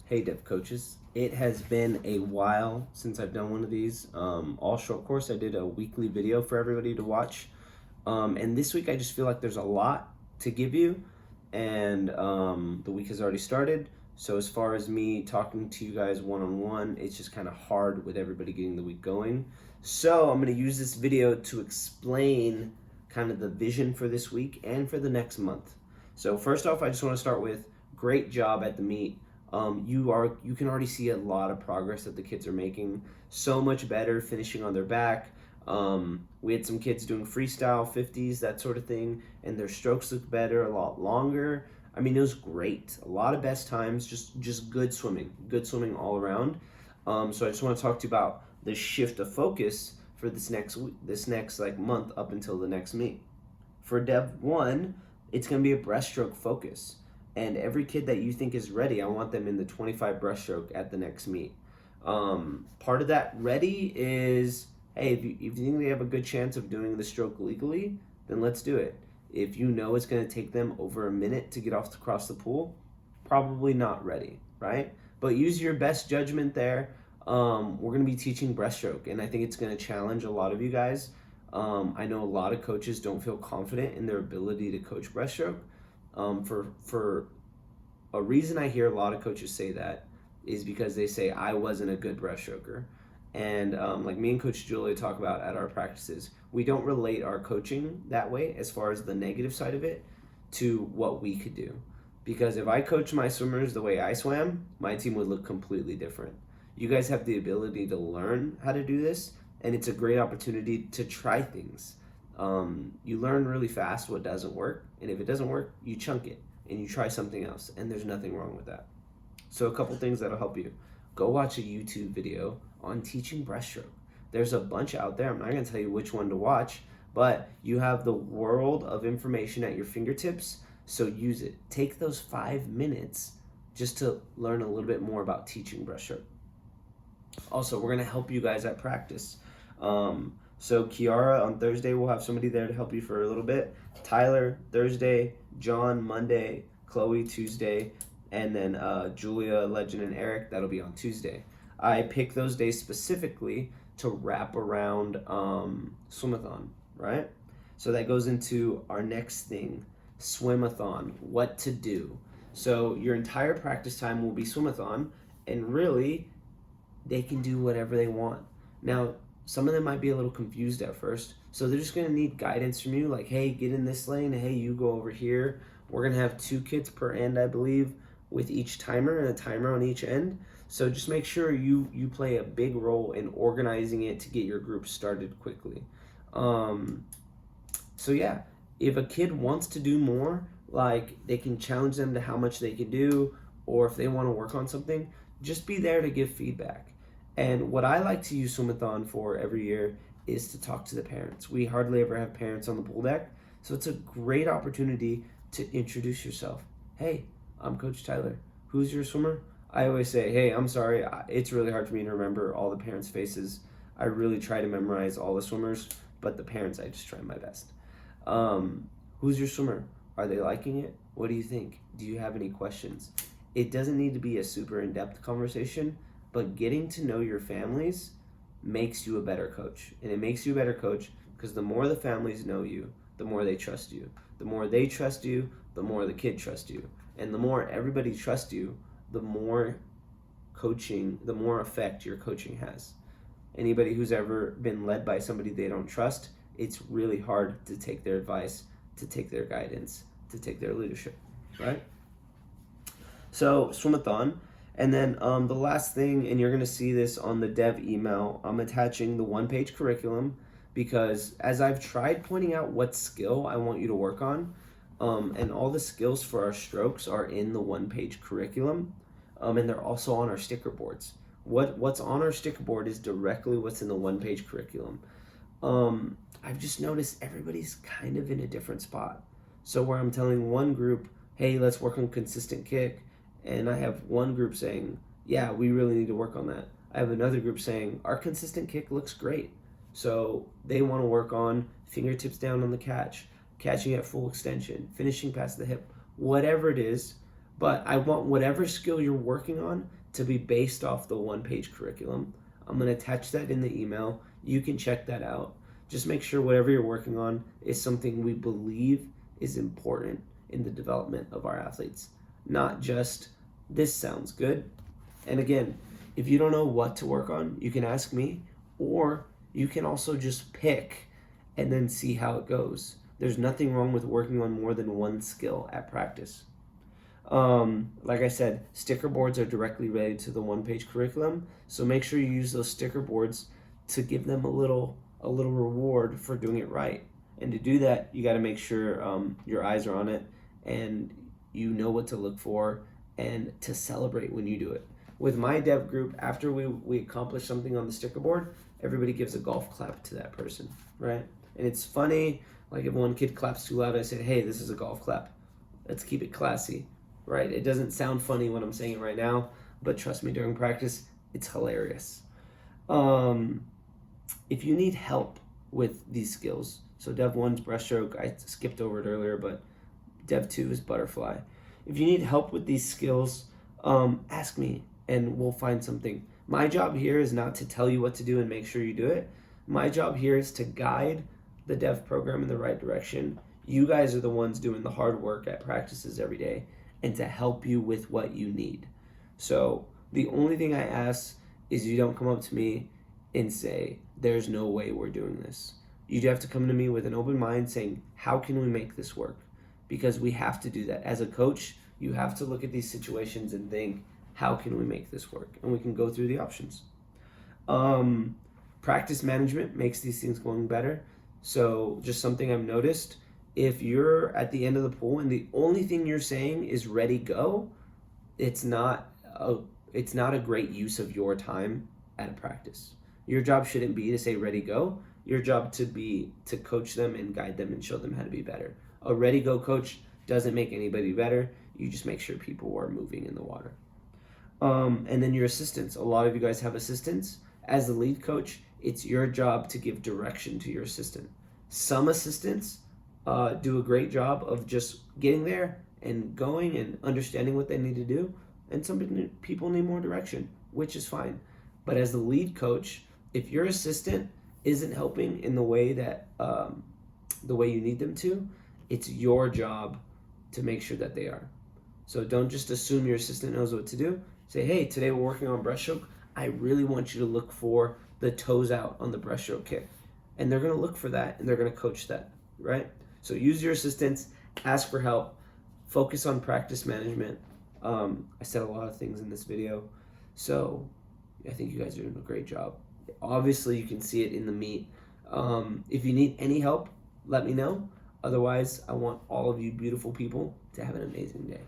Hey Dev Coaches, it has been a while since I've done one of these. All short course, I did a weekly video for everybody to watch. And this week I just feel like there's a lot to give you, and the week has already started. So as far as me talking to you guys one-on-one, it's just kind of hard with everybody getting the week going. So I'm going to use this video to explain kind of the vision for this week and for the next month. So first off, I just want to start with great job at the meet. You can already see a lot of progress that the kids are making. So much better finishing on their back. We had some kids doing freestyle 50s, that sort of thing, and their strokes look better, a lot longer. I mean, it was great. A lot of best times, just good swimming all around. So I just want to talk to you about the shift of focus for this next like month up until the next meet. For Dev 1, it's going to be a breaststroke focus. And every kid that you think is ready, I want them in the 25 breaststroke at the next meet. Part of that ready is, hey, if you think they have a good chance of doing the stroke legally, then let's do it. If you know it's going to take them over a minute to get across the pool, probably not ready, right? But use your best judgment there. We're going to be teaching breaststroke, and I think it's going to challenge a lot of you guys. I know a lot of coaches don't feel confident in their ability to coach breaststroke. For a reason I hear a lot of coaches say that is because they say I wasn't a good breaststroker. And like me and Coach Julia talk about at our practices, we don't relate our coaching that way as far as the negative side of it to what we could do. Because if I coach my swimmers the way I swam, my team would look completely different. You guys have the ability to learn how to do this, and it's a great opportunity to try things. You learn really fast what doesn't work, and if it doesn't work, you chunk it and you try something else, and there's nothing wrong with that. So a couple things that'll help you. Go watch a YouTube video on teaching breaststroke. There's a bunch out there. I'm not going to tell you which one to watch, but you have the world of information at your fingertips, so use it. Take those 5 minutes just to learn a little bit more about teaching breaststroke. Also, we're going to help you guys at practice. So Kiara, on Thursday, we'll have somebody there to help you for a little bit. Tyler, Thursday. John, Monday. Chloe, Tuesday. And then Julia, Legend, and Eric, that'll be on Tuesday. I pick those days specifically to wrap around swimathon, right? So that goes into our next thing, swimathon, what to do. So your entire practice time will be swimathon, and really, they can do whatever they want. Now, some of them might be a little confused at first, so they're just going to need guidance from you, like, hey, get in this lane, hey, you go over here. We're going to have 2 kids per end, I believe, with each timer and a timer on each end. So just make sure you play a big role in organizing it to get your group started quickly. So yeah, if a kid wants to do more, like they can challenge them to how much they can do, or if they want to work on something, just be there to give feedback. And what I like to use Swimathon for every year is to talk to the parents. We hardly ever have parents on the pool deck, so it's a great opportunity to introduce yourself. Hey, I'm Coach Tyler. Who's your swimmer? I always say, hey, I'm sorry. It's really hard for me to remember all the parents' faces. I really try to memorize all the swimmers, but the parents, I just try my best. Who's your swimmer? Are they liking it? What do you think? Do you have any questions? It doesn't need to be a super in-depth conversation, but getting to know your families makes you a better coach. And it makes you a better coach because the more the families know you, the more they trust you. The more they trust you, the more the kid trusts you. And the more everybody trusts you, the more effect your coaching has. Anybody who's ever been led by somebody they don't trust, it's really hard to take their advice, to take their guidance, to take their leadership, right? So, swimathon. And then the last thing, and you're going to see this on the dev email, I'm attaching the 1-page curriculum because as I've tried pointing out what skill I want you to work on, and all the skills for our strokes are in the 1-page curriculum, and they're also on our sticker boards. What's on our sticker board is directly what's in the 1-page curriculum. I've just noticed everybody's kind of in a different spot. So where I'm telling one group, hey, let's work on consistent kick, and I have one group saying, yeah, we really need to work on that. I have another group saying, our consistent kick looks great. So they want to work on fingertips down on the catch, catching at full extension, finishing past the hip, whatever it is. But I want whatever skill you're working on to be based off the one-page curriculum. I'm going to attach that in the email. You can check that out. Just make sure whatever you're working on is something we believe is important in the development of our athletes, not just this sounds good. And again, if you don't know what to work on, you can ask me, or you can also just pick and then see how it goes. There's nothing wrong with working on more than one skill at practice. Like I said, sticker boards are directly related to the one-page curriculum, so make sure you use those sticker boards to give them a little reward for doing it right. And to do that, you got to make sure your eyes are on it and you know what to look for and to celebrate when you do it. With my dev group, after we accomplish something on the sticker board, everybody gives a golf clap to that person, right? And it's funny, like if one kid claps too loud, I say, hey, this is a golf clap. Let's keep it classy, right? It doesn't sound funny when I'm saying it right now, but trust me, during practice, it's hilarious. If you need help with these skills, so Dev 1's breaststroke, I skipped over it earlier, but Dev 2 is butterfly. If you need help with these skills, ask me and we'll find something. My job here is not to tell you what to do and make sure you do it. My job here is to guide the dev program in the right direction. You guys are the ones doing the hard work at practices every day and to help you with what you need. So the only thing I ask is you don't come up to me and say, there's no way we're doing this. You have to come to me with an open mind saying, how can we make this work? Because we have to do that. As a coach, you have to look at these situations and think, how can we make this work? And we can go through the options. Practice management makes these things going better. So just something I've noticed, if you're at the end of the pool and the only thing you're saying is ready, go, it's not a great use of your time at a practice. Your job shouldn't be to say ready, go. Your job to be to coach them and guide them and show them how to be better. A ready, go coach doesn't make anybody better. You just make sure people are moving in the water. And then your assistants. A lot of you guys have assistants. As the lead coach, it's your job to give direction to your assistant. Some assistants do a great job of just getting there and going and understanding what they need to do. And some people need more direction, which is fine. But as the lead coach, if your assistant isn't helping in the way that you need them to, it's your job to make sure that they are. So don't just assume your assistant knows what to do. Say, hey, today we're working on breaststroke. I really want you to look for the toes out on the breaststroke kick. And they're going to look for that and they're going to coach that, right? So use your assistants, ask for help, focus on practice management. I said a lot of things in this video. So I think you guys are doing a great job. Obviously, you can see it in the meet. If you need any help, let me know. Otherwise, I want all of you beautiful people to have an amazing day.